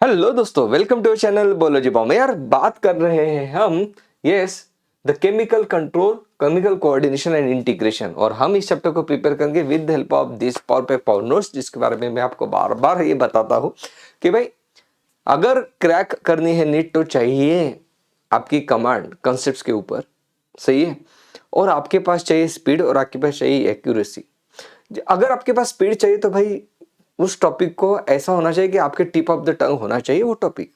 Hello दोस्तों, welcome to channel बोलो जी Baum. यार बात कर रहे हैं हम yes the chemical control, chemical coordination and integration. और हम इस चैप्टर को प्रिपेयर करेंगे with the help of this power notes, जिसके बारे में मैं आपको बार बार ये बताता हूँ कि भाई अगर क्रैक करनी है नीट तो चाहिए आपकी कमांड कंसेप्ट के ऊपर, सही है। और आपके पास चाहिए स्पीड और आपके पास चाहिए एक्यूरेसी। अगर आपके पास स्पीड चाहिए तो भाई उस टॉपिक को ऐसा होना चाहिए कि आपके टिप ऑफ द टंग होना चाहिए वो टॉपिक।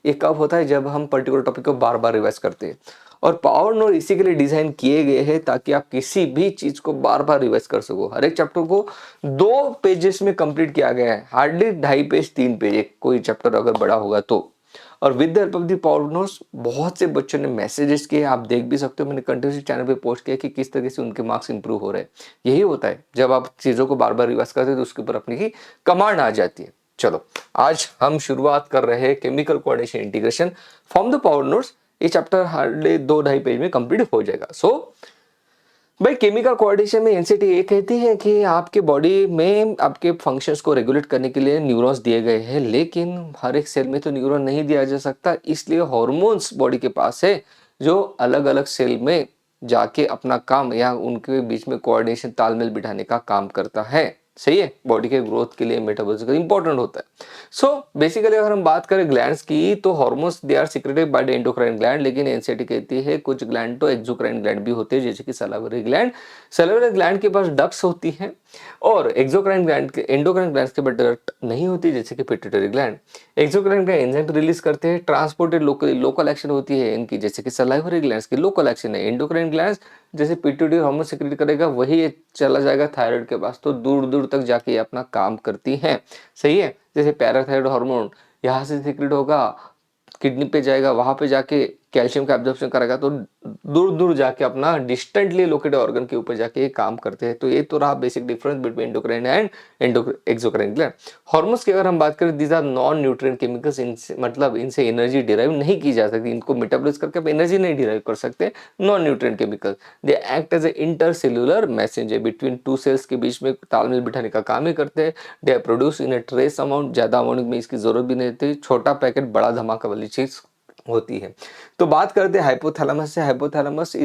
ये कब होता है? जब हम पर्टिकुलर टॉपिक को बार बार रिवाइज करते हैं। और पावर नोट इसी के लिए डिजाइन किए गए हैं ताकि आप किसी भी चीज को बार बार रिवाइज कर सको। हर एक चैप्टर को 2 पेजेस में कंप्लीट किया गया है, हार्डली 2.5 पेज 3 पेज एक कोई चैप्टर अगर बड़ा होगा तो। और with the help of the power notes बहुत से बच्चों ने मैसेजेस किए, आप देख भी सकते हो। मैंने कंटिन्यूसली चैनल पे पोस्ट किया कि किस तरीके से उनके मार्क्स इंप्रूव हो रहे हैं। यही होता है जब आप चीज़ों को बार बार रिवाइज करते हैं तो उसके ऊपर अपनी ही कमांड आ जाती है। चलो आज हम शुरुआत कर रहे हैं chemical coordination integration from the power notes. ये चैप्टर हार्डली 2-2.5 पेज में कंप्लीट हो जाएगा। सो भाई केमिकल कोऑर्डिनेशन में एनसीटी ये कहती है कि आपके बॉडी में आपके फंक्शंस को रेगुलेट करने के लिए न्यूरॉन्स दिए गए हैं, लेकिन हर एक सेल में तो न्यूरॉन नहीं दिया जा सकता। इसलिए हार्मोन्स बॉडी के पास है जो अलग अलग सेल में जाके अपना काम या उनके बीच में कोऑर्डिनेशन तालमेल बिठाने का काम करता है। सही है, बॉडी के ग्रोथ के लिए मेटाबॉलिज्म इंपॉर्टेंट होता है। सो बेसिकली अगर हम बात करें ग्लैंड्स की तो hormones they are secreted by the endocrine gland, लेकिन एनसीटी कहती है कुछ ग्लैंड तो एक्सोक्राइन ग्लैंड भी होते हैं, जैसे कि सलाइवरी ग्लैंड। सलाइवरी ग्लैंड के पास डक्ट्स होती हैं और एक्सोक्राइन ग्लैंड के एंडोक्राइन ग्लैंड के पास डक्ट नहीं होती, जैसे कि pituitary gland. Exocrine gland enzyme release करते हैं, ट्रांसपोर्टेड लोकल एक्शन होती है इनकी, जैसे कि सलाइवरी ग्लैंड्स की लोकल एक्शन है। एंडोक्राइन ग्लैंड्स जैसे पिट्यूटरी हार्मोन सिक्रेट करेगा वही ये चला जाएगा थायराइड के पास, तो दूर दूर तक जाके ये अपना काम करती हैं। सही है, जैसे पैराथायराइड हार्मोन यहाँ से सिक्रेट होगा, किडनी पे जाएगा, वहां पे जाके कैल्शियम का एब्जॉर्प्शन करेगा, तो दूर दूर जाके अपना डिस्टेंटली लोकेटेड ऑर्गन के ऊपर जाके काम करते हैं। तो ये तो रहा basic difference between endocrine and exocrine gland. Hormones की अगर हम बात करें, these are non nutrient chemicals, इनसे मतलब इनसे एनर्जी डिराइव नहीं की जा सकती, इनको मेटाबॉलाइज करके आप एनर्जी नहीं डिराइव कर सकते। Non nutrient chemical, they act as a intercellular messenger between two cells के बीच में तालमेल बिठाने का काम ही करते हैं। They are produce in a trace amount, ज्यादा अमाउंट में इसकी जरूरत भी नहीं होती, छोटा पैकेट बड़ा धमाका वाली चीज होती है। तो बात करते हैं हाइपोथैलेमस से। Hypothalamus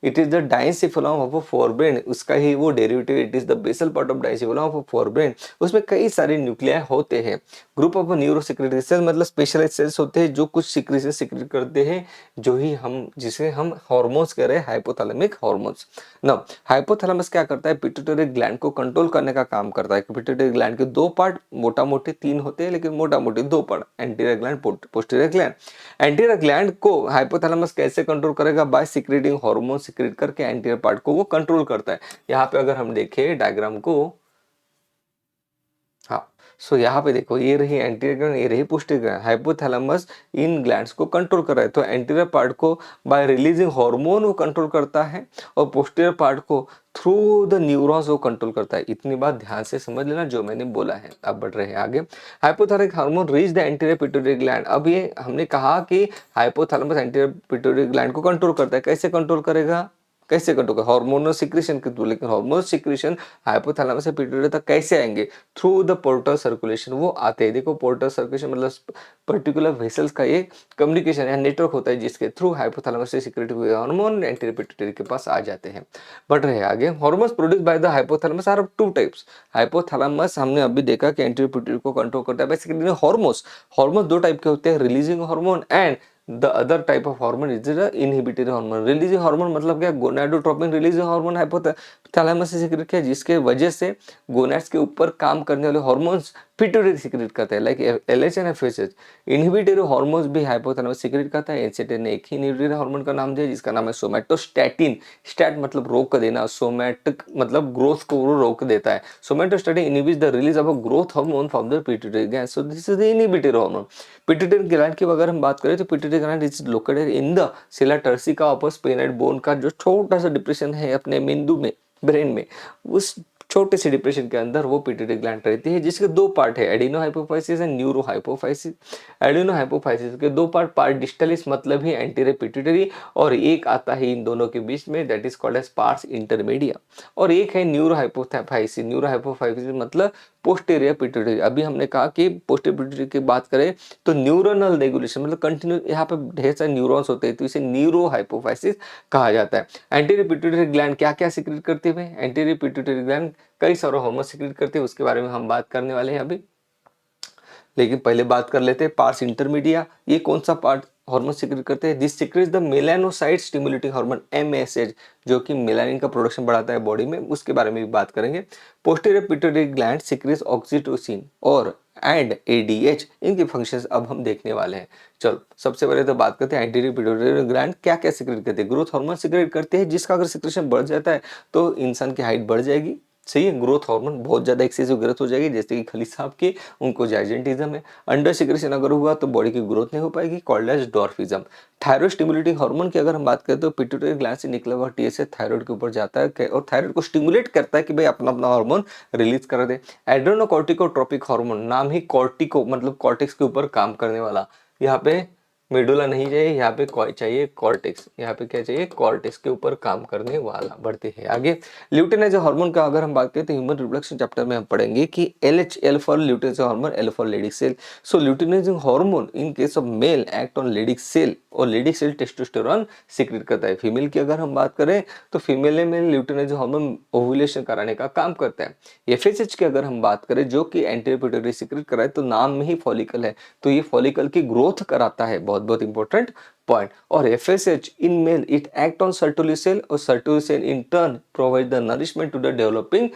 it is the diencephalon of a forebrain, उसका ही वो derivative, it is the basal part of diencephalon of a forebrain. उसमें कई सारे न्यूक्लियाई होते हैं। ग्रुप ऑफ न्यूरोसिक्रेटरी सेल्स मतलब स्पेशलाइज्ड सेल्स होते हैं जो कुछ सिक्रेशन सिक्रेट करते हैं, जो ही हम जिसे हम हार्मोन्स कह रहे हैं, हाइपोथैलेमिक हार्मोन्स। ना हाइपोथैलेमस क्या करता है? पिट्यूटरी ग्लैंड को कंट्रोल करने का काम करता है। पिट्यूटरी ग्लैंड के 2 पार्ट, मोटा मोटे 3 होते हैं लेकिन मोटा मोटे 2 part, anterior gland, posterior gland. Anterior gland को हाइपोथैलेमस कैसे कंट्रोल करेगा? बाय सिक्रेटिंग हार्मोन सिक्रेट करके एंटीरियर पार्ट को वो कंट्रोल करता है। यहाँ पे अगर हम देखें डायग्राम को, हाँ, सो यहाँ पे देखो ये रही एंटीरियर ग्लैंड, ये रही पोस्टीरियर ग्लैंड। हाइपोथैलेमस इन ग्लैंड्स को कंट्रोल कर रहा है, तो एंटीरियर पार्ट को बाय रिलीजिंग हार्मोन वो कंट्रोल करता है और पोस्टीरियर पार्ट को थ्रू द न्यूरॉन्स वो कंट्रोल करता है। इतनी बात ध्यान से समझ लेना जो मैंने बोला है। अब बढ़ रहे हैं आगे। Hypothalamic hormone reach the anterior pituitary gland. अब ये हमने कहा कि हाइपोथैलेमस एंटीरियर पिट्यूटरी ग्लैंड को कंट्रोल करता है। कैसे कंट्रोल करेगा? कैसे कंट्रोल कर? हार्मोनल सिक्रेशन के थ्रू। लेकिन हार्मोनल सिक्रेशन हाइपोथैलेमस से पिट्यूटरी तक कैसे आएंगे? थ्रू द पोर्टल सर्कुलेशन वो आते हैं। देखो पोर्टल सर्कुलेशन मतलब पर्टिकुलर वेसल्स का एक कम्युनिकेशन या नेटवर्क होता है जिसके थ्रू हाइपोथैलेमस से सिक्रेट हुए हार्मोन एंटीरियर पिट्यूटरी के पास आ जाते हैं। बढ़ रहे हैं आगे। Hormones produce by the hypothalamus are 2 types. Hypothalamus हमने अभी देखा कि एंटीरियर पिट्यूटरी को कंट्रोल करता है। बेसिकली हार्मोन्स 2 टाइप के होते हैं, releasing hormone and the other type of hormone is the inhibitory hormone. Releasing hormone मतलब क्या? गोनाडोट्रोपिन रिलीजिंग हार्मोन हाइपोथैलेमस से सिक्रेट किया, जिसके वजह से गोनाड्स के ऊपर काम करने वाले हार्मोन्स पिट्यूटरी सिक्रेट करते हैं, like LH and FSH. Inhibitory hormones भी हाइपोथैलेमस सिक्रेट करता है। एनसीटी ने एक ही इनहिबिटरी हार्मोन का नाम दिया जिसका नाम है सोमैटोस्टैटिन। स्टैट मतलब रोक देना, सोमैटिक मतलब ग्रोथ को रोक देता है। Somatostatin inhibits the release of a growth hormone from the pituitary gland, so this is the inhibitory hormone. Pituitary gland की अगर हम बात करें तो pituitary gland is located in the सिला टर्सिका ऑफ स्पेनाइड बोन का जो छोटा सा डिप्रेशन है अपने मेंदु में, ब्रेन में, उस छोटे से डिप्रेशन के अंदर वो पिट्यूटरी ग्लैंड रहती है, जिसके 2 पार्ट है, adeno hypophysis and neuro hypophysis. Adeno hypophysis के 2 पार्ट, पार्ट डिस्टलिस मतलब ही एंटीरियर पिट्यूटरी, और एक आता है इन दोनों के बीच में, that is called as pars intermedia. और एक है न्यूरो हाइपोफाइसिस। न्यूरो हाइपोफाइसिस मतलब पोस्टीरियर पिट्यूटरी, अभी हमने कहा कि पोस्टीरियर पिट्यूटरी की बात करें तो न्यूरोनल रेगुलेशन मतलब कंटिन्यू, यहाँ पे ढेर सारे न्यूरॉन्स होते हैं तो इसे न्यूरो हाइपोफाइसिस कहा जाता है। एंटीरियर पिट्यूटरी ग्लैंड क्या क्या सिक्रेट करती है? एंटीरियर पिट्यूटरी ग्लैंड कई सारे हार्मोन सिक्रेट करती है, उसके बारे में हम बात करने वाले हैं अभी। लेकिन पहले बात कर लेते हैं पार्स इंटरमीडिया, ये कौन सा पार्ट हार्मोन सिक्रेट करते हैं? This secretes the melanocyte stimulating hormone MSH, जो कि मेलानिन का प्रोडक्शन बढ़ाता है बॉडी में, उसके बारे में भी बात करेंगे। Posterior pituitary gland secretes oxytocin और एंड ADH, इनके फंक्शंस अब हम देखने वाले हैं। चलो सबसे पहले तो बात करते हैं एंटीरियर पिट्यूटरी ग्लैंड क्या क्या सिक्रेट करते हैं। ग्रोथ हार्मोन सिक्रेट करते हैं, जिसका अगर सिक्रेशन बढ़ जाता है तो इंसान की हाइट बढ़ जाएगी, सही है। ग्रोथ हार्मोन बहुत ज्यादा एक्सेसिव ग्रोथ हो जाएगी, जैसे कि खली साहब की, उनको जाइजेंटिज्म है। अंडर सिक्रेशन अगर हुआ तो बॉडी की ग्रोथ नहीं हो पाएगी, called as dwarfism. Thyroid stimulating hormone की अगर हम बात करें तो पिट्यूटरी ग्लैंड से निकला हुआ TSH थायराइड के ऊपर जाता है और थायराइड को स्टिमुलेट करता है कि भाई अपना अपना हार्मोन रिलीज कर दे। एड्रेनोकॉर्टिकोट्रोपिक हार्मोन, नाम ही कॉर्टिको मतलब कॉर्टेक्स के ऊपर काम करने वाला, यहाँ पे मेडुला नहीं चाहिए, यहाँ पे चाहिए कॉर्टेक्स, यहाँ पे क्या चाहिए? कॉर्टेक्स के ऊपर काम करने वाला। बढ़ते हैं आगे। ल्यूटिनाइजिंग हार्मोन का अगर हम बात करें तो ह्यूमन रिप्रोडक्शन चैप्टर में हम पढ़ेंगे कि LH for luteinizing hormone, L for Leydig cell. So luteinizing hormone in case of male act on Leydig cell और लेडिक सेल टेस्टोस्टेरोन सीक्रेट करता है। फीमेल की अगर हम बात करें तो फीमेल में ल्यूटिनाइजिंग हार्मोन ओव्यूलेशन कराने का काम करता है। FSH की अगर हम बात करें जो कि एंटीरियर पिट्यूटरी सीक्रेट कराए, तो नाम में ही फॉलिकल है तो ये फॉलिकल की ग्रोथ कराता है, बहुत बहुत इंपॉर्टेंट पॉइंट। और FSH in male it act on Sertoli cell और Sertoli cell in turn provide the nourishment to the developing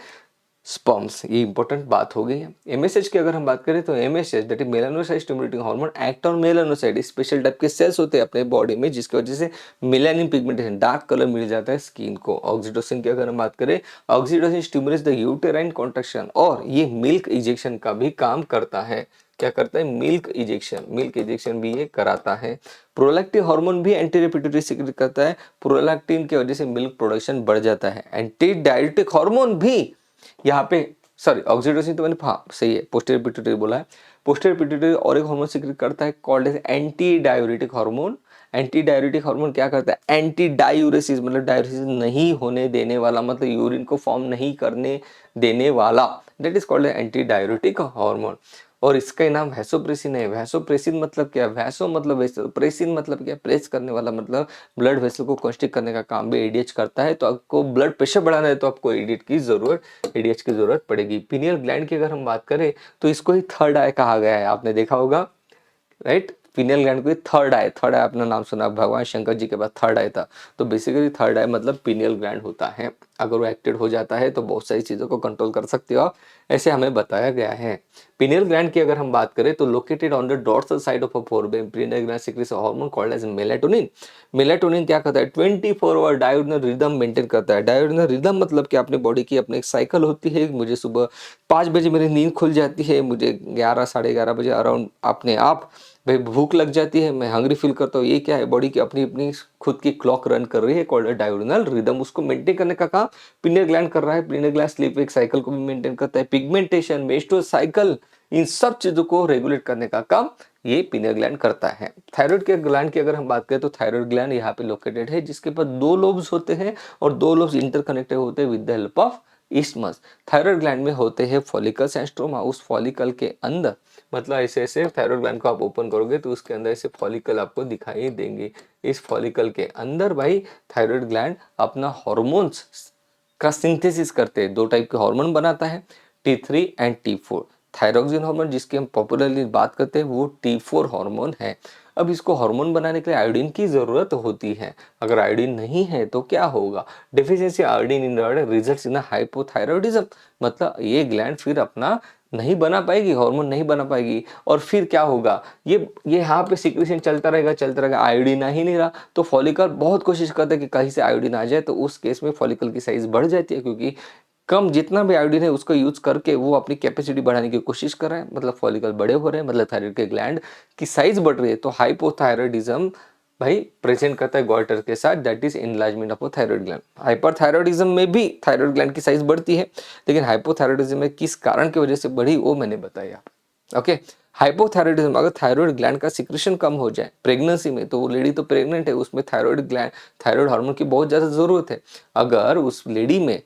sperms, ये इंपॉर्टेंट बात हो गई है। MSH की अगर हम बात करें तो MSH that is melanocyte stimulating hormone act on melanocyte, special type के सेल्स होते हैं अपने बॉडी में जिसकी वजह से मेलानिन पिगमेंटेशन डार्क कलर मिल जाता है स्किन को। ऑक्सीटोसिन की अगर हम बात करें, oxytocin stimulates the uterine contraction और ये मिल्क इजेक्शन का भी काम करता है। क्या करता है? मिल्क इजेक्शन भी ये कराता है। प्रोलैक्टिन हार्मोन भी एंटीरियर पिट्यूटरी सीक्रेट करता है, प्रोलैक्टिन की वजह से मिल्क प्रोडक्शन बढ़ जाता है। एंटी डायरेटिक हार्मोन भी यहाँ पे, सॉरी ऑक्सीटोसिन तो मैंने हाँ सही है, पोस्टीरियर पिट्यूटरी बोला है। पोस्टीरियर पिट्यूटरी और एक हार्मोन सीक्रेट करता है called as anti diuretic hormone. Anti diuretic hormone क्या करता है? एंटी डायूरेसिस मतलब डायूरेसिस नहीं होने देने वाला, मतलब यूरिन को फॉर्म नहीं करने देने वाला, that is called anti diuretic hormone. और इसका नाम वैसोप्रेसिन है। वैसोप्रेसिन मतलब क्या? वैसो मतलब वैसो, प्रेसिन मतलब क्या? प्रेस करने वाला, मतलब ब्लड वेसल को कंस्ट्रिक्ट करने का काम भी ADH करता है। तो आपको ब्लड प्रेशर बढ़ाना है तो आपको ADH की जरूरत पड़ेगी। पिनियल ग्लैंड की अगर हम बात करें तो इसको ही थर्ड आई कहा गया है, आपने देखा होगा राइट। पिनियल ग्लैंड को थर्ड आई अपना नाम सुना, भगवान शंकर जी के पास थर्ड आई था। तो बेसिकली थर्ड आई मतलब पिनियल ग्लैंड होता है, अगर वो एक्टिव हो जाता है तो बहुत सारी चीज़ों को कंट्रोल कर सकते हो आप, ऐसे हमें बताया गया है। पिनियल ग्लैंड की अगर हम बात करें तो located on the dorsal side of a forebrain, pineal gland secretes hormone called as melatonin. Melatonin क्या करता है? 24 आवर डायोडिनल रिदम मेंटेन करता है। डायोडिनल रिदम मतलब कि अपने बॉडी की अपनी एक साइकिल होती है, मुझे सुबह 5 बजे मेरी नींद खुल जाती है, मुझे 11 साढ़े 11 बजे अराउंड अपने आप भाई भूख लग जाती है, मैं हंग्री फील करता हूँ। ये क्या है? बॉडी की अपनी अपनी खुद की क्लॉक रन कर रही है कॉल्ड डायोडिनल रिदम, उसको मेंटेन करने का काम पिनियल ग्लैंड कर रहा है। Pineal gland sleep wake cycle को भी मेंटेन करता है, पिगमेंटेशन, मेंस्ट्रुअल साइकिल, इन सब चीजों को रेगुलेट करने का काम ये पिनियल ग्लैंड करता है। थायराइड के ग्लैंड की अगर हम बात करें तो थायराइड ग्लैंड यहाँ पे लोकेटेड है, जिसके पास 2 लोब्स होते हैं और 2 लोब्स इंटरकनेक्टेड होते हैं with the help of isthmus. Thyroid gland में होते हैं फॉलिकल्स एंड स्ट्रोमा, उस फॉलिकल के अंदर मतलब ऐसे ऐसे थायराइड ग्लैंड को आप ओपन करोगे तो उसके अंदर ऐसे फॉलिकल आपको दिखाई देंगे। इस फॉलिकल के अंदर भाई थायराइड ग्लैंड अपना हार्मोन्स का सिंथेसिस करते हैं। 2 टाइप के हार्मोन बनाता है, T3 and T4। Thyroxine hormone जिसकी हम पॉपुलरली बात करते हैं वो T4 हार्मोन है। अब इसको हार्मोन बनाने के लिए आयोडीन की जरूरत होती है, अगर आयोडीन नहीं है तो क्या होगा? Deficiency iodine in results in hypothyroidism, मतलब ये ग्लैंड फिर अपना नहीं बना पाएगी, हार्मोन नहीं बना पाएगी। और फिर क्या होगा? ये यहाँ पे सिक्रेशन चलता रहेगा, आयोडीन आ ही नहीं रहा तो फॉलिकल बहुत कोशिश करता है कि कहीं से आयोडीन आ जाए, तो उस केस में फॉलिकल की साइज बढ़ जाती है, क्योंकि कम जितना भी आयोडीन है उसको यूज करके वो अपनी कैपेसिटी बढ़ाने की कोशिश कर रहा है, मतलब फॉलिकल बड़े हो रहे हैं, मतलब थायराइड के ग्लैंड की साइज बढ़ रही है। तो हाइपोथायरॉयडिज्म भाई प्रेजेंट करता है गॉइटर के साथ, that is enlargement of thyroid gland. Hyperthyroidism में भी थायराइड ग्लैंड की साइज बढ़ती है, लेकिन हाइपोथायरॉयडिज्म में किस कारण की वजह से बढ़ी वो मैंने बताया। ओके, हाइपोथायरॉयडिज्म, अगर थायराइड ग्लैंड का सिक्रेशन कम हो जाए प्रेगनेंसी में, तो वो लेडी तो प्रेग्नेंट है, उसमें थायराइड ग्लैंड थायराइड हार्मोन की बहुत ज्यादा जरूरत है। अगर उस लेडी में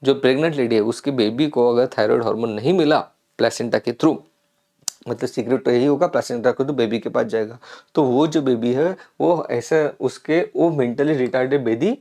जो प्रेग्नेंट लेडी है उसके बेबी को अगर थायराइड हार्मोन नहीं मिला प्लेसेंटा के थ्रू, मतलब सीक्रेट तो यही होगा, प्लेसेंटा को तो बेबी के पास जाएगा। तो वो जो बेबी है वो ऐसा उसके वो मेंटली रिटार्डेड बेबी,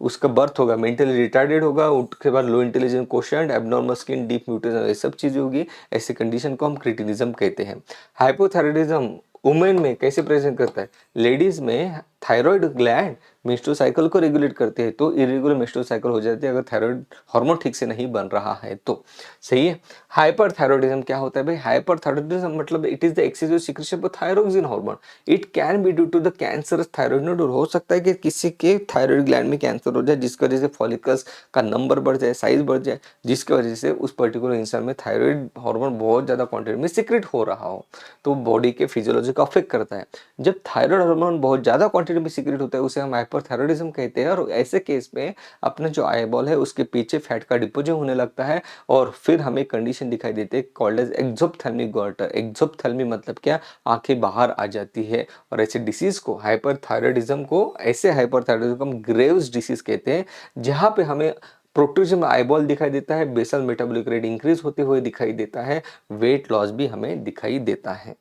उसका बर्थ होगा मेंटली रिटार्डेड होगा, उसके बाद low intelligence quotient, abnormal skin, deep mutation, ये सब चीजें होगी। ऐसे कंडीशन को हम क्रिटिनिज्म कहते हैं। हाइपोथायराइडिज्म वुमेन में कैसे प्रेजेंट करता है? लेडीज में थायराइड ग्लैंड मेंस्ट्रुअल साइकिल को रेगुलेट करते हैं, तो इरेगुलर मेंस्ट्रुअल साइकिल हो जाती है अगर थायराइड हार्मोन ठीक से नहीं बन रहा है तो। सही है। हाइपरथायरॉयडिज्म क्या होता है भाई? हाइपरथायरॉयडिज्म मतलब it is the excessive secretion of thyroxin hormone. It can be due to the cancerous thyroid node. हो सकता है कि किसी के थायराइड ग्लैंड में कैंसर हो जाए, जिसकी वजह से फॉलिकल्स का नंबर बढ़ जाए, साइज बढ़ जाए, जिसकी वजह से उस पर्टिकुलर इंसान में थायराइड हार्मोन बहुत ज्यादा क्वांटिटी में सीक्रेट हो रहा हो, तो बॉडी के फिजियोलॉजी को अफेक्ट करता है। जब थायराइड हार्मोन बहुत ज्यादा क्वांटिटी में सीक्रेट होता है उसे हम हाइपरथायरॉयडिज्म कहते हैं। और ऐसे केस में अपना जो आईबॉल है उसके पीछे फैट का डिपोजिशन होने लगता है, और फिर हमें कंडीशन दिखाई देती है कॉल्ड एज एक्सोप्थेल्मिक गोइटर। एक्सोप्थेल्मी मतलब क्या? आंखें बाहर आ जाती है। और ऐसे डिसीज को, हाइपरथायरॉयडिज्म को, ऐसे हाइपरथायरॉयडिज्म को हम ग्रेव्स डिसीज कहते हैं, जहां पे हमें प्रोट्रूजन आईबॉल दिखाई देता है, बेसल मेटाबॉलिक रेट इंक्रीज होते हुए दिखाई देता है, वेट लॉस भी हमें दिखाई देता है।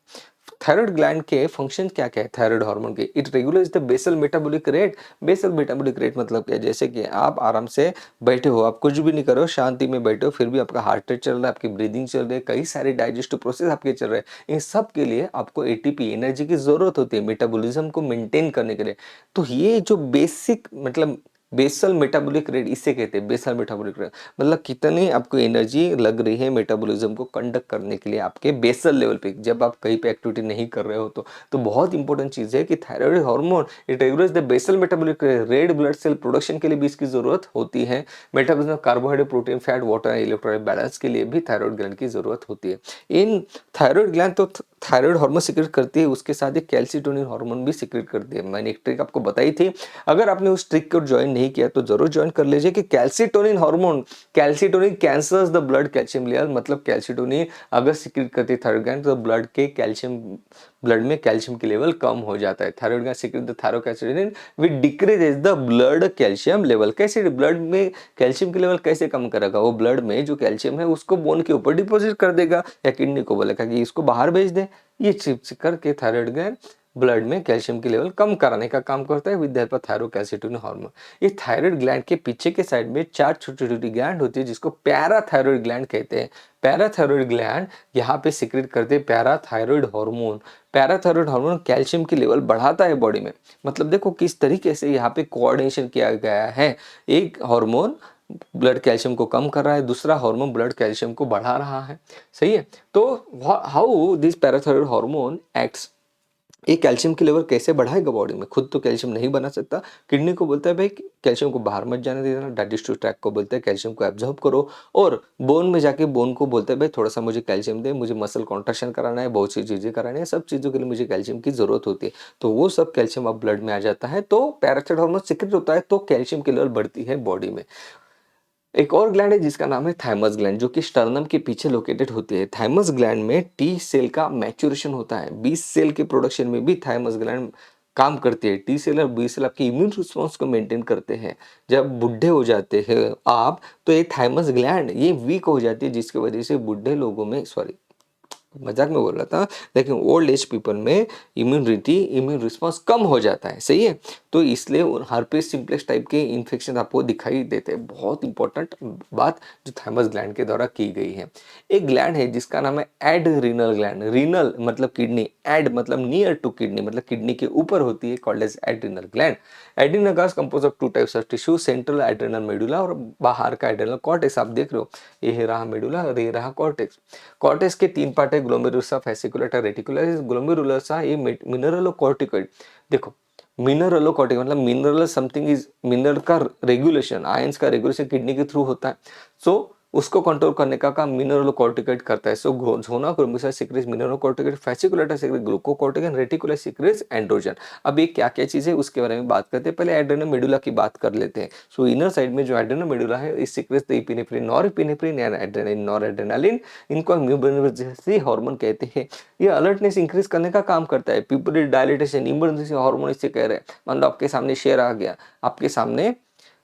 थायराइड ग्लैंड के फंक्शन क्या क्या है थायराइड हार्मोन के? It regulates the basal metabolic rate. Basal metabolic rate मतलब क्या? जैसे कि आप आराम से बैठे हो, आप कुछ भी नहीं कर रहे हो, शांति में बैठे हो, फिर भी आपका हार्ट रेट चल रहा है, आपकी ब्रीदिंग चल रही है, कई सारे डाइजेस्टिव प्रोसेस आपके चल रहे हैं। इन सब के लिए आपको एटीपी एनर्जी की जरूरत होती है मेटाबॉलिज्म को मेंटेन करने के लिए। तो ये जो बेसिक मतलब बेसल मेटाबॉलिक रेट इसे कहते हैं, बेसल मेटाबॉलिक रेट मतलब कितनी आपको एनर्जी लग रही है मेटाबॉलिज्म को कंडक्ट करने के लिए आपके बेसल लेवल पे, जब आप कहीं पे एक्टिविटी नहीं कर रहे हो तो बहुत इंपॉर्टेंट चीज है कि thyroid hormone it regulates the basal metabolic red blood cell production के लिए भी इसकी जरूरत होती है। Metabolism carbohydrate, protein, fat, water, electrolyte balance के लिए भी थायराइड ग्लैंड की जरूरत होती है। इन थायराइड ग्लैंड तो थायराइड हार्मोन सीक्रेट करती है, उसके साथ ही कैल्सिटोनिन हार्मोन भी सीक्रेट करती है। मैंने एक ट्रिक आपको बताई थी, अगर आपने उस ट्रिक को ज्वाइन नहीं किया तो जरूर ज्वाइन कर लीजिए कि calcitonin hormone, calcitonin cancers the blood calcium layer, मतलब कैल्सिटोनिन अगर सीक्रेट करती है थायराइड ग्लैंड तो ब्लड के कैल्शियम, ब्लड में कैल्शियम की लेवल कम हो जाता है। Thyroid gland secret the thyrocalcitonin which decreases the blood calcium level. कैसे ब्लड में कैल्शियम की लेवल कैसे कम करेगा? वो ब्लड में जो कैल्शियम है उसको बोन के ऊपर डिपॉजिट कर देगा, या किडनी को बोलेगा कि इसको बाहर भेज दे। ये चिप्स करके थायराइड ग्लैंड ब्लड में कैल्शियम की लेवल कम कराने का काम करता है with the help of thyrocalcitonin hormone. ये थायराइड ग्लैंड के पीछे के साइड में 4 छोटी छोटी ग्लैंड होती है जिसको पैराथायरॉइड ग्लैंड कहते हैं। पैराथायरॉइड ग्लैंड यहाँ पे सीक्रेट करते हैं parathyroid hormone. Parathyroid hormone calcium की लेवल बढ़ाता है बॉडी में। मतलब देखो किस तरीके से यहाँ पे कोऑर्डिनेशन किया गया है। एक हार्मोन ब्लड कैल्शियम को कम कर रहा है, दूसरा हार्मोन ब्लड कैल्शियम को बढ़ा रहा है। सही है। तो how this parathyroid hormone acts, ये कैल्शियम की लेवल कैसे बढ़ाएगा बॉडी में? खुद तो कैल्शियम नहीं बना सकता, किडनी को बोलता है भाई कैल्शियम को बाहर मत जाने देना, डाइजेस्टिव ट्रैक्ट को बोलता है कैल्शियम को एब्जॉर्ब करो, और बोन में जाके बोन को बोलता है भाई थोड़ा सा मुझे कैल्शियम दे, मुझे मसल कॉन्ट्रैक्शन कराना है, बहुत सी चीजें करानी है, सब चीजों के लिए मुझे कैल्शियम की जरूरत होती है। तो वो सब कैल्शियम अब ब्लड में आ जाता है, तो पैराथायरॉइड हार्मोन सीक्रेट होता है, तो कैल्शियम की लेवल बढ़ती है बॉडी में। एक और ग्लैंड है जिसका नाम है थाइमस ग्लैंड, जो कि स्टर्नम के पीछे लोकेटेड होती है। थाइमस ग्लैंड में टी सेल का मैच्योरेशन होता है। बी सेल के प्रोडक्शन में भी थाइमस ग्लैंड काम करती है। टी सेल और बी सेल आपकी इम्यून रिस्पॉन्स को मेंटेन करते हैं। जब बुढ़े हो जाते हैं आप तो ये थाइमस ग्लैंड ये वीक हो जाती है, जिसकी वजह से बुढ़े लोगों में, सॉरी मजाक में बोल रहा था, लेकिन ओल्ड एज पीपल में इम्यून रिस्पांस कम हो जाता है। सही है। तो इसलिए हर्पेस सिम्प्लेक्स टाइप के इन्फेक्शन आपको दिखाई देते हैं। बहुत इंपॉर्टेंट बात जो थाइमस ग्लैंड के द्वारा की गई है। एक ग्लैंड है जिसका नाम है एड्रीनल ग्लैंड। रीनल मतलब किडनी, एड मतलब नियर टू किडनी, मतलब किडनी के ऊपर होती है, called as adrenal gland. Adrenal gland compose of 2 types of tissue, central adrenal medulla और बाहर का एड्रीनल कॉर्टेक्स। आप देख रहे हो ये रहा मेडुला और ये रहा कॉर्टेक्स। कॉर्टेक्स के 3 पार्ट है, ग्लोमेरुलसा, फेसिकुलेटा, रेटिकुलर। ग्लोमेरुलसा ये मिनरलोकॉर्टिकॉइड। देखो मिनरलोकॉर्टिकॉइड मतलब मिनरल समथिंग इज, मिनरल का रेगुलेशन, आयंस का रेगुलेशन किडनी के थ्रू होता है। सो उसको कंट्रोल करने का काम मिनरलोकॉर्टिकॉइड करता है। सो झोना क्रोमिसा secretes mineralocorticoid, fasciculata secretes glucocorticoid, reticular secretes androgen. अब ये क्या क्या चीजें उसके बारे में बात करते हैं। पहले एड्रेनल मेडुला की बात कर लेते हैं। सो इनर साइड में जो एड्रेनल मेडुला है इस secrets epinephrine, norepinephrine and adrenaline, noradrenaline, इनको इम्यून हार्मोन कहते हैं। ये अलर्टनेस इंक्रीज करने का काम करता है। प्यूपिल डायलिटेशन, इमरजेंसी हार्मोन इससे कह रहे हैं। मान लो आपके सामने शेर आ गया, आपके सामने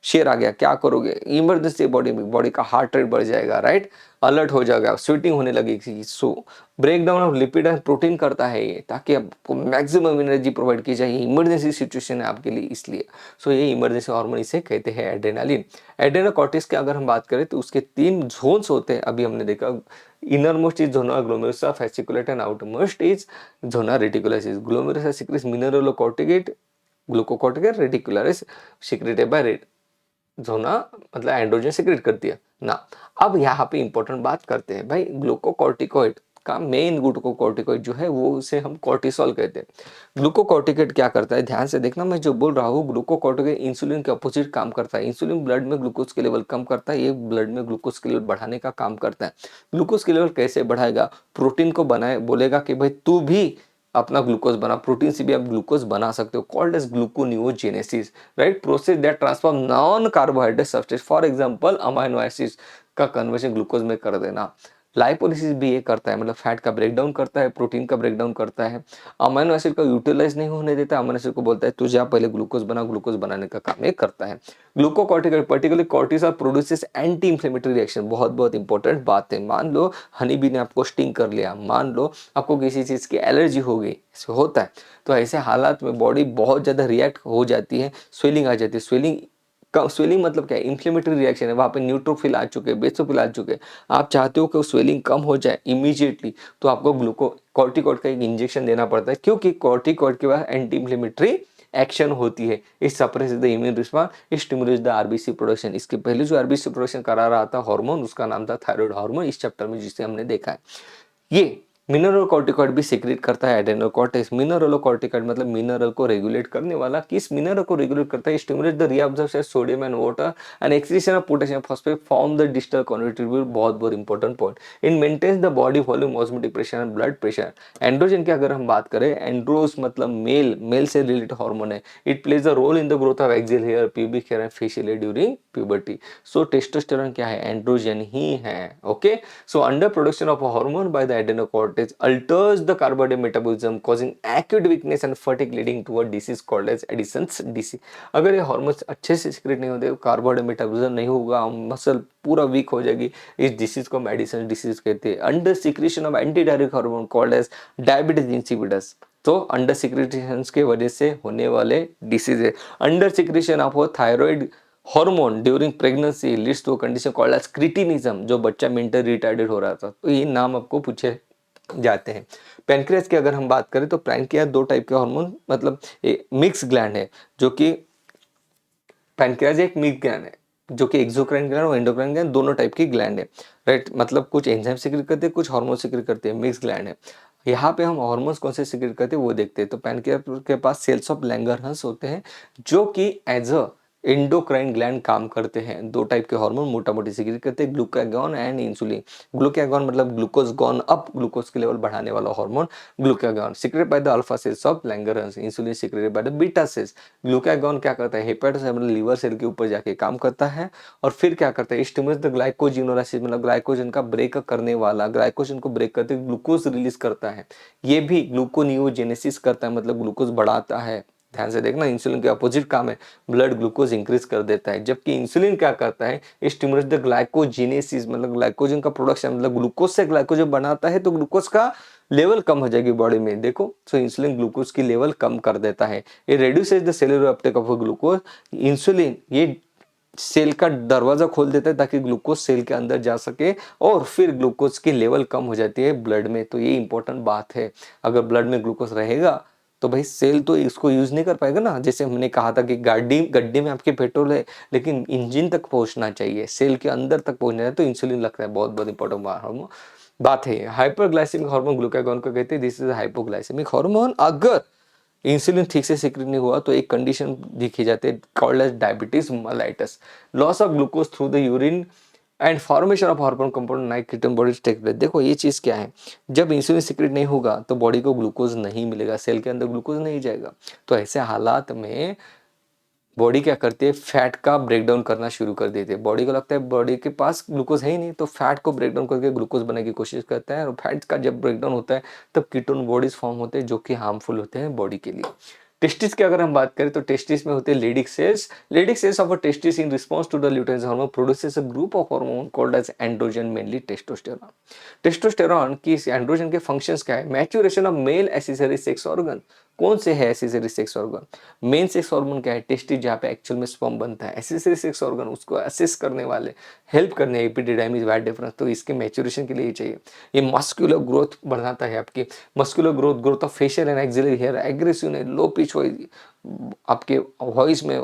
शेर आ गया, क्या करोगे? इमरजेंसी बॉडी का हार्ट रेट बढ़ जाएगा, राइट, अलर्ट हो जाएगा, स्वेटिंग होने लगेगी। So break down of lipid and protein करता है ये, ताकि आपको मैक्सिमम एनर्जी प्रोवाइड की जाए। इमरजेंसी सिचुएशन है आपके लिए, इसलिए सो ये इमरजेंसी हार्मोन इसे कहते हैं एड्रेनालिन। एड्रेनोकॉर्टिक्स की अगर हम बात करें तो उसके 3 जोन्स होते हैं, अभी हमने देखा। Innermost is zona glomerulus fasciculata and outermost is zona reticulus. Glomerulus secretes mineralocorticoid, glucocorticoid, reticularis secreted by zona मतलब एंड्रोजन सिक्रेट करती है ना। अब यहाँ पे इंपॉर्टेंट बात करते हैं भाई, ग्लूकोकॉर्टिकोइड का मेन ग्लूकोकॉर्टिकोइड जो है वो उसे हम कॉर्टिसोल कहते हैं। ग्लूकोकॉर्टिकोइड क्या करता है, ध्यान से देखना, मैं जो बोल रहा हूँ ग्लूकोकॉर्टिकोइड इंसुलिन के अपोजिट काम करता है। इंसुलिन ब्लड में ग्लूकोज के लेवल कम करता है, ये ब्लड में ग्लूकोज के लेवल बढ़ाने का काम करता है। ग्लूकोज के लेवल कैसे बढ़ाएगा, प्रोटीन को बनाए, बोलेगा कि भाई तू भी अपना ग्लूकोज बना, प्रोटीन से भी आप ग्लूकोज बना सकते हो, called as gluconeogenesis, right, process that transform non carbohydrate substance, for example amino acids का कन्वर्जन ग्लूकोज में कर देना। लाइपोलिसिस भी ये करता है, मतलब फैट का ब्रेकडाउन करता है, प्रोटीन का ब्रेकडाउन करता है, अमाइनो एसिड का यूटिलाइज नहीं होने देता, अमाइनो एसिड को बोलता है तू जा पहले ग्लूकोज बना, ग्लूकोज बनाने का काम ये करता है। Glucocorticoid particularly cortisol produces anti inflammatory reaction, बहुत बहुत इंपॉर्टेंट बात है। मान लो हनी बी ने आपको स्टिंग कर लिया, मान लो आपको किसी चीज की एलर्जी हो गई, ऐसे होता है, तो ऐसे हालात में बॉडी बहुत ज्यादा रिएक्ट हो जाती है, स्वेलिंग आ जाती है। स्वेलिंग मतलब क्या है, इन्फ्लेमेटरी रिएक्शन है, वहां पे न्यूट्रोफिल आ चुके हैं, बेसोफिल आ चुके हैं। आप चाहते हो कि वो स्वेलिंग कम हो जाए इमीडिएटली, तो आपको कॉर्टिकॉइड का एक इंजेक्शन देना पड़ता है, क्योंकि कॉर्टिकॉइड के बाद एंटी इंफ्लेमेटरी एक्शन होती है। It suppress the immune response, it stimulates the RBC production. इसके पहले जो आरबीसी प्रोडक्शन करा रहा था हार्मोन, उसका नाम था थायराइड हार्मोन, इस चैप्टर में जिसे हमने देखा है। ये मिनरलोकॉर्टिकॉइड भी सिक्रेट करता है एड्रेनोकॉर्टेक्स। मिनरलोकॉर्टिकॉइड मतलब मिनरल को रेगुलेट करने वाला। किस मिनरल को रेगुलेट करता है, stimulate the reabsorption of sodium and water and excretion of potassium phosphate from the distal convoluted. बहुत बहुत important point. In maintains the body volume, osmotic pressure and blood pressure. Androgen की अगर हम बात करें, एंड्रोस मतलब मेल से related hormone है। It plays a role in the growth of axial hair, pubic hair and facial hair during puberty. So testosterone क्या है, एंड्रोजन ही है। Okay, so under production of hormone by the adrenocortex alters the carbohydrate metabolism, causing acute weakness and fatigue, leading to a disease called as Addison's disease। अगर ये hormones अच्छे से secrete नहीं होते, कार्बोहाइड्रेट मेटाबॉलिज्म नहीं होगा, मसल पूरा week हो जाएगी, इस डिसीज को एडिसन डिसीज कहते हैं। Under secretion of anti diuretic hormone called as diabetes insipidus. तो अंडर सिक्रेशन के वजह से होने वाले डिसीज है। Under secretion of thyroid hormone during pregnancy leads to condition called as cretinism, जो बच्चा मेंटल रिटार्डेड हो रहा था, तो ये नाम आपको पूछे जाते हैं। पैनक्रियाज की अगर हम बात करें तो पैनक्रियाज 2 टाइप के हार्मोन मतलब मिक्स ग्लैंड है, जो कि पैनक्रियाज एक मिक्स ग्लैंड है, जो कि एक्सोक्राइन ग्लैंड और एंडोक्राइन ग्लैंड दोनों टाइप की ग्लैंड है, राइट। मतलब कुछ एंजाइम सिक्रेट करते हैं, कुछ हार्मोन सिक्रेट करते हैं, मिक्स ग्लैंड है। यहाँ पे हम हार्मोन्स कौन से सिक्रेट करते हैं वो देखते हैं। तो पैनक्रियाज के पास सेल्स ऑफ लैंगरहंस होते हैं, जो कि एज अ एंडोक्राइन ग्लैंड काम करते हैं। 2 टाइप के हार्मोन मोटा मोटी सिक्रेट करते हैं, ग्लूकागॉन एंड इंसुलिन। ग्लूकागॉन मतलब ग्लूकोज गॉन अप, ग्लूकोज के लेवल बढ़ाने वाला hormone glucagon, secreted by the alpha cells of Langerhans. Insulin secreted by the beta cells. Glucagon क्या करता है, हेपेटोस मतलब लीवर सेल के ऊपर जाके काम करता है, और फिर क्या करता है, स्टिमुलेट्स द ग्लाइकोजिनोलाइसिस मतलब ग्लाइकोजन का ब्रेक करने वाला, ग्लाइकोजन को ब्रेक करते ग्लूकोज रिलीज करता है। ये भी ग्लूकोनियोजेनेसिस करता है, मतलब ग्लूकोज बढ़ाता है। ध्यान से देखना, इंसुलिन के अपोजिट काम है, ब्लड ग्लूकोज इंक्रीज कर देता है, जबकि इंसुलिन क्या करता है, स्टिमुलेट्स द ग्लाइकोजेनेसिस मतलब ग्लाइकोजन का प्रोडक्शन, मतलब ग्लूकोज से ग्लाइकोजन बनाता है, तो ग्लूकोज का लेवल कम हो जाएगी बॉडी में, देखो। सो इंसुलिन ग्लूकोज की लेवल कम कर देता है, ये reduces the cellular Uptake of glucose. Insulin ये सेल का दरवाजा खोल देता है ताकि ग्लूकोज सेल के अंदर जा सके, और फिर ग्लूकोज की लेवल कम हो जाती है ब्लड में। तो ये इंपॉर्टेंट बात है, अगर ब्लड में ग्लूकोज रहेगा तो भाई सेल तो इसको यूज नहीं कर पाएगा ना। जैसे हमने कहा था कि गाड़ी गड्ढे में आपके पेट्रोल है, लेकिन इंजन तक पहुंचना चाहिए, सेल के अंदर तक पहुंचना है, तो इंसुलिन लगता है। बहुत बहुत इंपॉर्टेंट बात है। हाइपरग्लाइसेमिक हार्मोन ग्लूकागॉन को कहते हैं, दिस इज हाइपोग्लाइसेमिक हार्मोन। अगर इंसुलिन ठीक से सिक्रेट नहीं हुआ तो एक कंडीशन दिखी जाती है called as diabetes mellitus, loss of glucose through the urine and formation of hormone compound nitrogen body take place. देखो ये चीज क्या है, जब इंसुलिन सिक्रेट नहीं होगा तो बॉडी को ग्लूकोज नहीं मिलेगा, सेल के अंदर ग्लूकोज नहीं जाएगा, तो ऐसे हालात में बॉडी क्या करती है, फैट का ब्रेकडाउन करना शुरू कर देती है। बॉडी को लगता है बॉडी के पास ग्लूकोज है ही नहीं, तो फैट को ब्रेकडाउन करके ग्लूकोज बनाने की कोशिश करता है, और फैट का जब ब्रेकडाउन होता है तब कीटोन बॉडीज फॉर्म होते हैं, जो कि हार्मफुल होते हैं बॉडी के लिए। टेस्टिस की अगर हम बात करें तो टेस्टिस में होते हैं Leydig cells. Leydig cells of a testis in response to the lutein hormone produces a group of hormone called as androgen, mainly testosterone. Testosterone की इस एंड्रोजन के फंक्शंस क्या है? Maturation of male accessory sex organ. कौन से है accessory sex organ? Main sex organ क्या है? टेस्टिस, जहाँ पे एक्चुअल में स्पर्म बनता है। एक्सेसरी सेक्स ऑर्गन उसको असेस करने वाले, हेल्प करने, एपिडिडाइमिस, वाइट डिफरेंस, तो इसके मैच्योरेशन के लिए ही चाहिए। ये मस्कुलर ग्रोथ बढ़ाता है आपकी, muscular growth, growth of facial and axillary hair, aggressive ने लो पिच आपके वॉइस में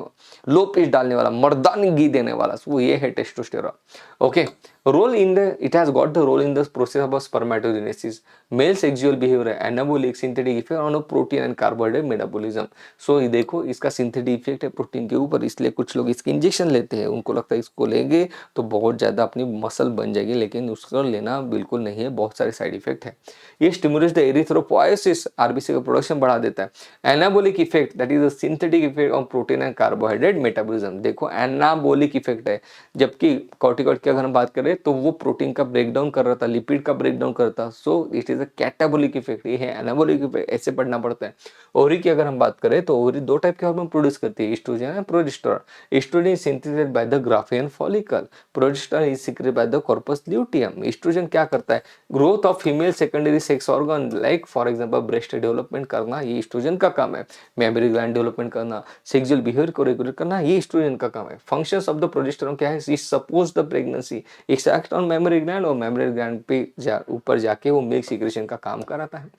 लो पिच डालने वाला, मर्दानगी देने वाला, वो ये है testosterone. Okay, role in the, it has got the role in the process of spermatogenesis, male sexual behaviour, anabolic, synthetic effect on protein and carbohydrate metabolism. So ये देखो, इसका सिंथेटिक इफेक्ट है प्रोटीन के ऊपर, इसलिए कुछ लोग इसके इंजेक्शन लेते हैं, उनको लगता है इसको लेंगे तो बहुत ज़्यादा अपनी मसल बन जाएगी, लेकिन उसको लेना बिल्कुल नहीं है, बहुत सारे साइड इफेक्ट है। ये स्टिमुलेट्स द एरिथ्रोपोएसिस, आरबीसी का प्रोडक्शन बढ़ा देता है। Anabolic effect, that is a synthetic effect on protein and carbohydrate metabolism. देखो एनाबोलिक इफेक्ट है, जबकि कॉर्टिकॉइड की अगर हम बात करें तो वो प्रोटीन का ब्रेकडाउन कर रहा था, लिपिड का ब्रेकडाउन करता, so it is a catabolic effect. ये है एनाबोलिक इफेक्ट, ऐसे पढ़ना पड़ता है। ओवरी की अगर हम बात करें तो ओवरी दो टाइप के हार्मोन प्रोड्यूस करती है, estrogen and progesterone. Estrogen is synthesised by the Graafian follicle, progesterone is secreted by the corpus luteum. Estrogen क्या करता है? Growth of female secondary sex organ, like for example breast development करना, ये estrogen का काम है। मेमोरी ग्लैंड डेवलपमेंट करना, sexual behaviour को रेगुलेट करना, ये एस्ट्रोजन का काम है। फंक्शंस ऑफ द प्रोजेस्टेरोन क्या है? It supports the pregnancy, it's act on memory gland, और मेमोरी ग्लैंड पे ऊपर जाके वो मिल्क सीक्रेशन का काम कराता है।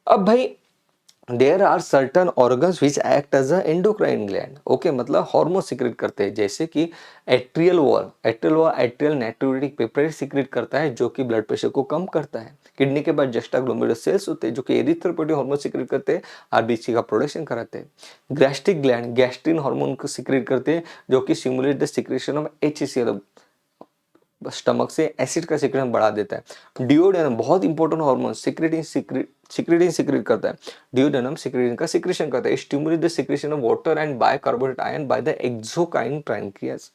अब भाई there are certain organs which act as a endocrine gland. Okay, मतलब हार्मोन सीक्रेट करते हैं, जैसे कि एट्रियल नाइट्रोटिक पेप्टाइड सीक्रेट करता है, जो कि ब्लड प्रेशर को कम करता है। किडनी के बाद जस्टा ग्लोमेरुलस सेल्स होते हैं जो कि एरिथ्रोपोइटिन हार्मोन सीक्रेट करते हैं, आरबीसी का प्रोडक्शन कराते हैं। गैस्ट्रिक ग्लैंड गैस्ट्रिन हार्मोन को सीक्रेट करते हैं, जो कि simulate the secretion of HCl, stomach से एसिड का सिक्रेशन बढ़ा देता है। डिओडेनम बहुत इंपॉर्टेंट हार्मोन, सिक्रेटिन करता है। डिओडेनम सिक्रेटिन का सिक्रेशन करता है, stimulate the secretion of water and bicarbonate ion by the exocrine pancreas.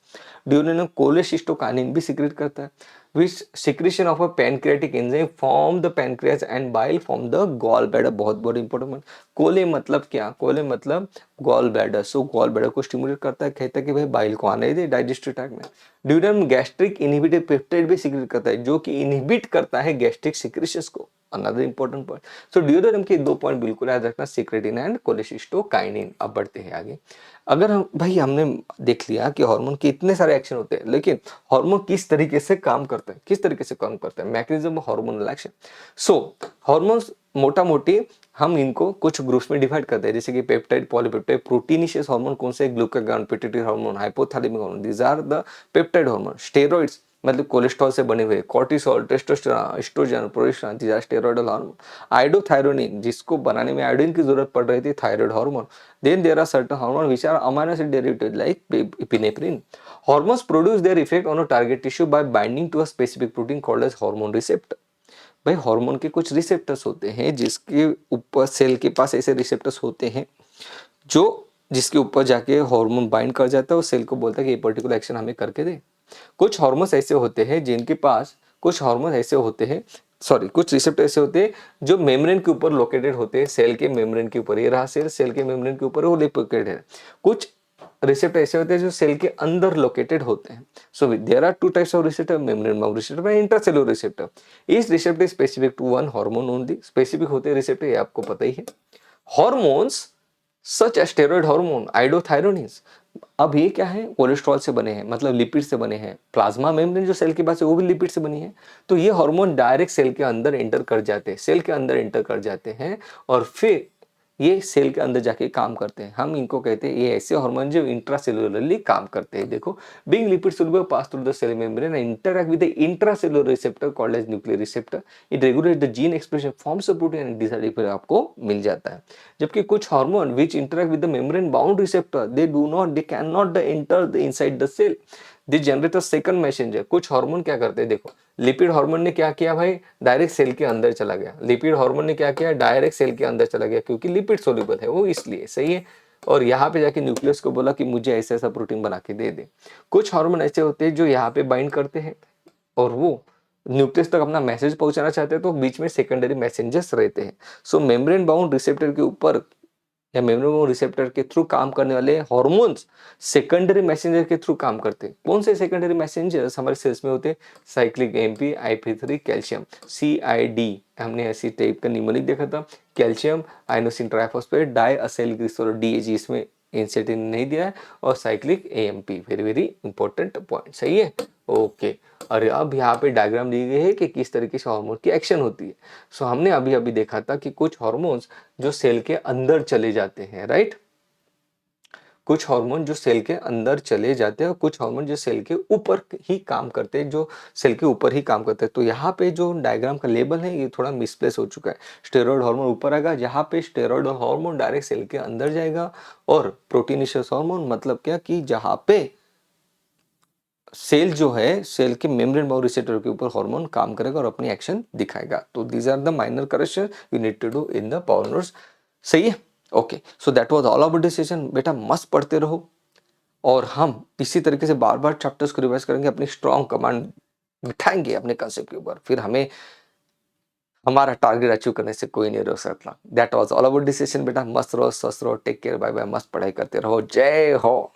Duodenum cholecystokinin भी सिक्रेट करता है, which secretion of a pancreatic enzyme from the pancreas and bile from the gall bladder। बहुत बहुत important. कोले मतलब क्या? कोले मतलब गॉल ब्लैडर, सो गॉल ब्लैडर को स्टिमुलेट करता है, कहता है कि भाई बाइल को आने दे डाइजेस्टिव ट्रैक्ट में। ड्यूरम गैस्ट्रिक इनहिबिटर पेप्टाइड भी सीक्रेट करता है, जो कि इनहिबिट करता है गैस्ट्रिक सिक्रेशंस को, अनदर इंपॉर्टेंट पॉइंट। सो ड्यूरम के दो पॉइंट बिल्कुल याद रखना, सिक्रेटिन एंड कोलेसिस्टोकाइनिन। अब बढ़ते हैं आगे। अगर हम भाई हमने देख लिया कि हार्मोन के इतने सारे एक्शन होते हैं, लेकिन हार्मोन किस तरीके से काम करते हैं, किस तरीके से काम करते हैं, mechanism of hormonal action. So hormones मोटा मोटी हम इनको कुछ ग्रुप्स में डिवाइड करते हैं, जैसे कि पेप्टाइड, पॉलीपेप्टाइड। प्रोटीनिशियस हार्मोन कौन से? Glucagon, pituitary hormone, hypothalamic hormone, these are the peptide hormone. Steroids मतलब कोलेस्ट्रॉल से बने हुए, cortisol, testosterone, estrogen, progesterone, these are steroidal hormone. Iodothyronine, जिसको बनाने में आयोडीन की जरूरत पड़ रही थी, thyroid hormone. Then there are certain hormone which are amino acid derivative like epinephrine. Hormones produce their effect on a target tissue by binding to a specific protein called as hormone receptor। भाई hormone के कुछ receptors होते हैं, जिसके ऊपर cell के पास ऐसे receptors होते हैं जो जिसके ऊपर जाके हार्मोन बाइंड कर जाता है और सेल को बोलता है कि ये पर्टिकुलर एक्शन हमें करके दे। कुछ हार्मोन्स ऐसे होते हैं जिनके पास, कुछ हार्मोन ऐसे होते हैं, सॉरी कुछ रिसेप्टर ऐसे होते हैं जो मेम्ब्रेन के ऊपर लोकेटेड होते हैं, सेल के मेम्ब्रेन के ऊपर। ये रहा सेल के मेम्ब्रेन के ऊपर वो लोकेटेड है। कुछ रिसेप्टर ऐसे होते हैं जो सेल के अंदर लोकेटेड होते हैं। So there are two types of receptor, membrane bound receptor and intracellular receptor. इस receptor specific to one hormone only, specific होते हैं रिसेप्टर, ये आपको पता ही है। Hormones such as steroid hormone, iodothyronines. अब ये क्या है? कोलेस्ट्रॉल से बने हैं, मतलब लिपिड से बने हैं। प्लाज्मा मेम्ब्रेन जो सेल के पास है वो भी लिपिड से बनी है। तो ये हार्मोन डायरेक्ट सेल के अंदर एंटर कर जाते हैं, सेल के अंदर एंटर कर जाते हैं और फिर ये सेल के अंदर जाके काम करते हैं। हम इनको कहते हैं, ये ऐसे हार्मोन जो इंट्रासेलुलरली काम करते हैं। देखो, being lipid soluble pass through the cell membrane and interact with the intracellular receptor called as nuclear receptor, it regulates the gene expression, forms a protein and desired effect आपको मिल जाता है। जबकि कुछ hormone which interact with the membrane bound receptor, they cannot enter the inside the cell, they generate a second messenger। कुछ hormone क्या करते हैं? देखो, लिपिड हार्मोन ने क्या किया भाई? डायरेक्ट सेल के अंदर चला गया। लिपिड हार्मोन ने क्या किया? डायरेक्ट सेल के अंदर चला गया, क्योंकि लिपिड सोल्यूबल है वो, इसलिए सही है। और यहाँ पे जाके न्यूक्लियस को बोला कि मुझे ऐसा ऐसा प्रोटीन बना के दे दे। कुछ हार्मोन ऐसे होते हैं जो यहाँ पे बाइंड करते हैं और वो न्यूक्लियस तक अपना मैसेज पहुंचाना चाहते हैं, तो बीच में सेकेंडरी मैसेंजर्स रहते हैं। सो मेम्ब्रेन बाउंड रिसेप्टर के ऊपर या मेमोरी रिसेप्टर के थ्रू काम करने वाले हॉर्मोन्स सेकेंडरी मैसेंजर के थ्रू काम करते हैं। कौन से सेकेंडरी मैसेंजर्स हमारे सेल्स में होते हैं? Cyclic MP, IP3, calcium, CID, हमने ऐसी टाइप का निमोनिक देखा था। कैल्शियम, आइनोसिन ट्राइफॉस्फेट, डाइअसेलग्लिसरॉल, DAG इसमें इंसेटिन नहीं दिया है, और cyclic AMP, very very important point. सही है, ओके। और अब यहाँ पे डायग्राम दी गई है कि किस तरीके से हार्मोन की एक्शन होती है। सो हमने अभी अभी देखा था कि कुछ हार्मोन्स जो सेल के अंदर चले जाते हैं, राइट। कुछ हार्मोन जो सेल के अंदर चले जाते हैं और कुछ हार्मोन जो सेल के ऊपर ही काम करते हैं, जो सेल के ऊपर ही काम करते हैं। तो यहाँ पे जो डायग्राम का लेबल है ये थोड़ा मिसप्लेस हो चुका है। स्टेरॉयड हार्मोन ऊपर आएगा, जहाँ पे स्टेरॉयड हार्मोन डायरेक्ट सेल के अंदर जाएगा, और प्रोटीनिशियस हार्मोन मतलब क्या कि जहाँ पे सेल जो है, सेल के मेम्ब्रेन बाउंड्री रिसेप्टर के ऊपर हार्मोन काम करेगा और अपनी एक्शन दिखाएगा। तो these are the minor correction you need to do in the power notes. सही है, okay. So that was all about this session. बेटा मस्त पढ़ते रहो, और हम इसी तरीके से बार बार चैप्टर्स को रिवाइज करेंगे, अपनी स्ट्रॉन्ग कमांड बिठाएंगे अपने कंसेप्ट के ऊपर, फिर हमें हमारा टारगेट अचीव करने से कोई नहीं रोक सकता। That was all about this session. बेटा मस्त रहो, स्वस्थ रहो, टेक केयर, बाय बाय, मस्त पढ़ाई करते रहो। जय हो।